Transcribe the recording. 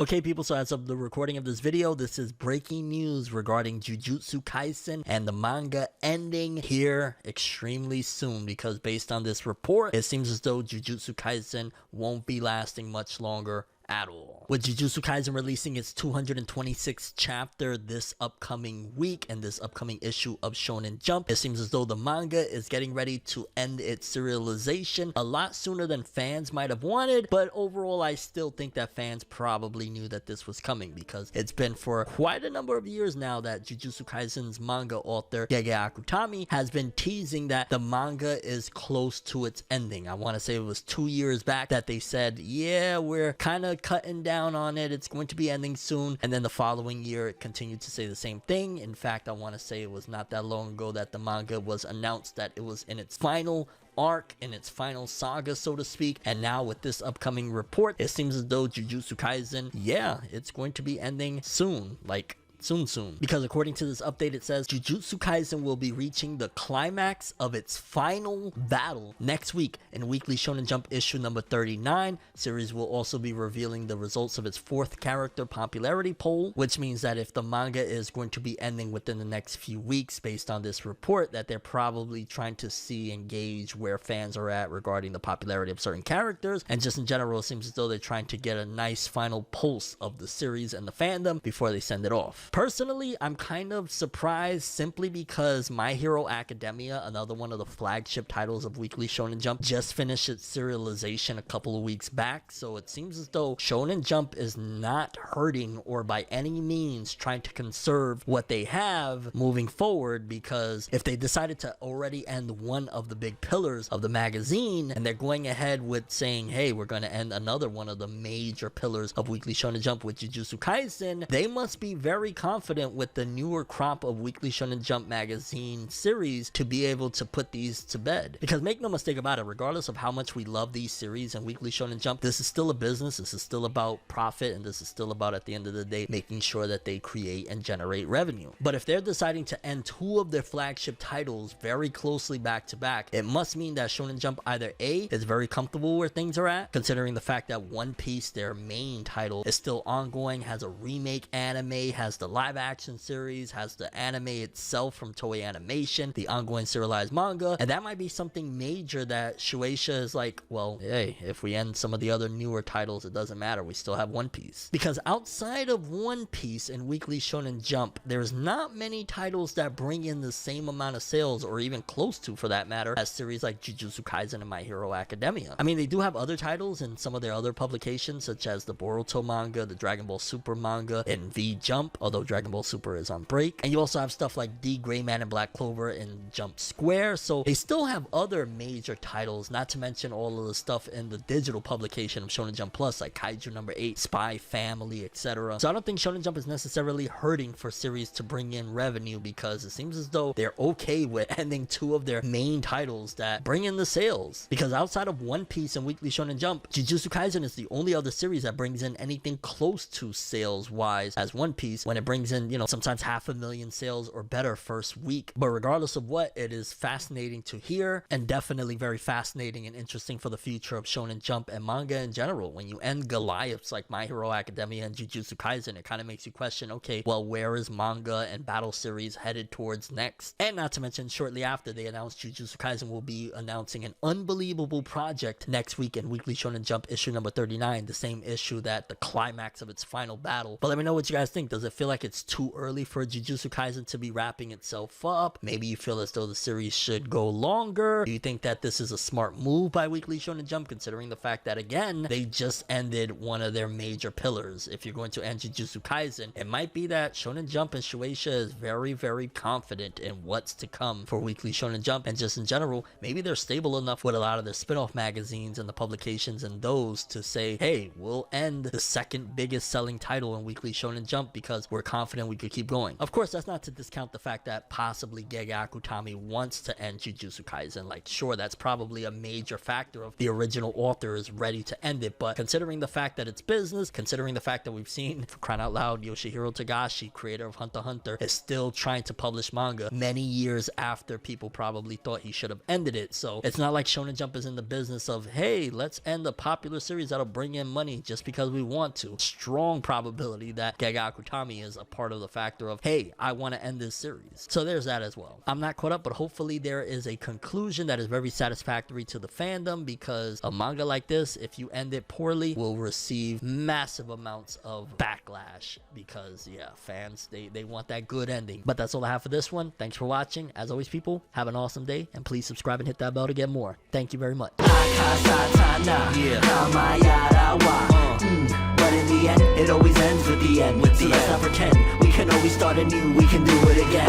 Okay people, so as of the recording of this video, this is breaking news regarding Jujutsu Kaisen and the manga ending here extremely soon, because based on this report, it seems as though Jujutsu Kaisen won't be lasting much longer at all. With Jujutsu Kaisen releasing its 226th chapter this upcoming week and this upcoming issue of Shonen Jump, it seems as though the manga is getting ready to end its serialization a lot sooner than fans might have wanted, but overall I still think that fans probably knew that this was coming, because it's been for quite a number of years now that Jujutsu Kaisen's manga author Gege Akutami has been teasing that the manga is close to its ending. I want to say it was 2 years back that they said, yeah, we're kind of cutting down on it, it's going to be ending soon, and then the following year it continued to say the same thing. In fact, I want to say it was not that long ago that the manga was announced that it was in its final arc, in its final saga, so to speak, and now with this upcoming report, it seems as though Jujutsu Kaisen, yeah, it's going to be ending soon, like soon, because according to this update it says Jujutsu Kaisen will be reaching the climax of its final battle next week in Weekly Shonen Jump issue number 39. Series will also be revealing the results of its 4th character popularity poll, which means that if the manga is going to be ending within the next few weeks based on this report, that they're probably trying to see and gauge where fans are at regarding the popularity of certain characters, and just in general it seems as though they're trying to get a nice final pulse of the series and the fandom before they send it off. Personally, I'm kind of surprised simply because My Hero Academia, another one of the flagship titles of Weekly Shonen Jump, just finished its serialization a couple of weeks back, so it seems as though Shonen Jump is not hurting or by any means trying to conserve what they have moving forward, because if they decided to already end one of the big pillars of the magazine and they're going ahead with saying, hey, we're going to end another one of the major pillars of Weekly Shonen Jump with Jujutsu Kaisen, they must be very confident with the newer crop of Weekly Shonen Jump magazine series to be able to put these to bed. Because make no mistake about it, regardless of how much we love these series and Weekly Shonen Jump, this is still a business, this is still about profit, and this is still about, at the end of the day, making sure that they create and generate revenue. But if they're deciding to end 2 of their flagship titles very closely back to back, it must mean that Shonen Jump either A, is very comfortable where things are at, considering the fact that One Piece, their main title, is still ongoing, has a remake anime, has the live action series, has the anime itself from Toei Animation, the ongoing serialized manga, and that might be something major that Shueisha is like, well, hey, if we end some of the other newer titles, it doesn't matter, we still have One Piece. Because outside of One Piece and Weekly Shonen Jump, there's not many titles that bring in the same amount of sales, or even close to for that matter, as series like Jujutsu Kaisen and My Hero Academia. I mean, they do have other titles in some of their other publications, such as the Boruto manga, the Dragon Ball Super manga, and V Jump, although Dragon Ball Super is on break, and you also have stuff like D, Gray Man, and Black Clover in Jump Square, so they still have other major titles, not to mention all of the stuff in the digital publication of Shonen Jump Plus, like Kaiju number 8, Spy Family, etc. So I don't think Shonen Jump is necessarily hurting for series to bring in revenue, because it seems as though they're okay with ending 2 of their main titles that bring in the sales. Because outside of One Piece and Weekly Shonen Jump, Jujutsu Kaisen is the only other series that brings in anything close to sales wise as One Piece, when it brings in, you know, sometimes 500,000 sales or better first week. But regardless of what, it is fascinating to hear, and definitely very fascinating and interesting for the future of Shonen Jump and manga in general. When you end Goliaths like My Hero Academia and Jujutsu Kaisen, it kind of makes you question, okay, well, where is manga and battle series headed towards next? And not to mention, shortly after they announced Jujutsu Kaisen will be announcing an unbelievable project next week in Weekly Shonen Jump issue number 39, the same issue that the climax of its final battle. But let me know what you guys think. Does it feel like it's too early for Jujutsu Kaisen to be wrapping itself up? Maybe you feel as though the series should go longer? Do you think that this is a smart move by Weekly Shonen Jump, considering the fact that, again, they just ended one of their major pillars? If you're going to end Jujutsu Kaisen, it might be that Shonen Jump and Shueisha is very confident in what's to come for Weekly Shonen Jump, and just in general, maybe they're stable enough with a lot of their spin-off magazines and the publications and those to say, hey, we'll end the 2nd biggest selling title in Weekly Shonen Jump because we're confident we could keep going. Of course, that's not to discount the fact that possibly Gege Akutami wants to end Jujutsu Kaisen. Like, sure, that's probably a major factor of the original author is ready to end it, but considering the fact that it's business, considering the fact that we've seen, for crying out loud, Yoshihiro Togashi, creator of Hunter x Hunter, is still trying to publish manga many years after people probably thought he should have ended it. So it's not like Shonen Jump is in the business of, hey, let's end a popular series that'll bring in money just because we want to. Strong probability that Gege Akutami is a part of the factor of, hey, I want to end this series. So there's that as well. I'm not caught up, but hopefully there is a conclusion that is very satisfactory to the fandom, because a manga like this, if you end it poorly, will receive massive amounts of backlash, because yeah, fans, they want that good ending. But that's all I have for this one. Thanks for watching. As always, people, have an awesome day, and please subscribe and hit that bell to get more. Thank you very much. But in the end, it always ends with the end. So let's not pretend we can always start anew, we can do it again.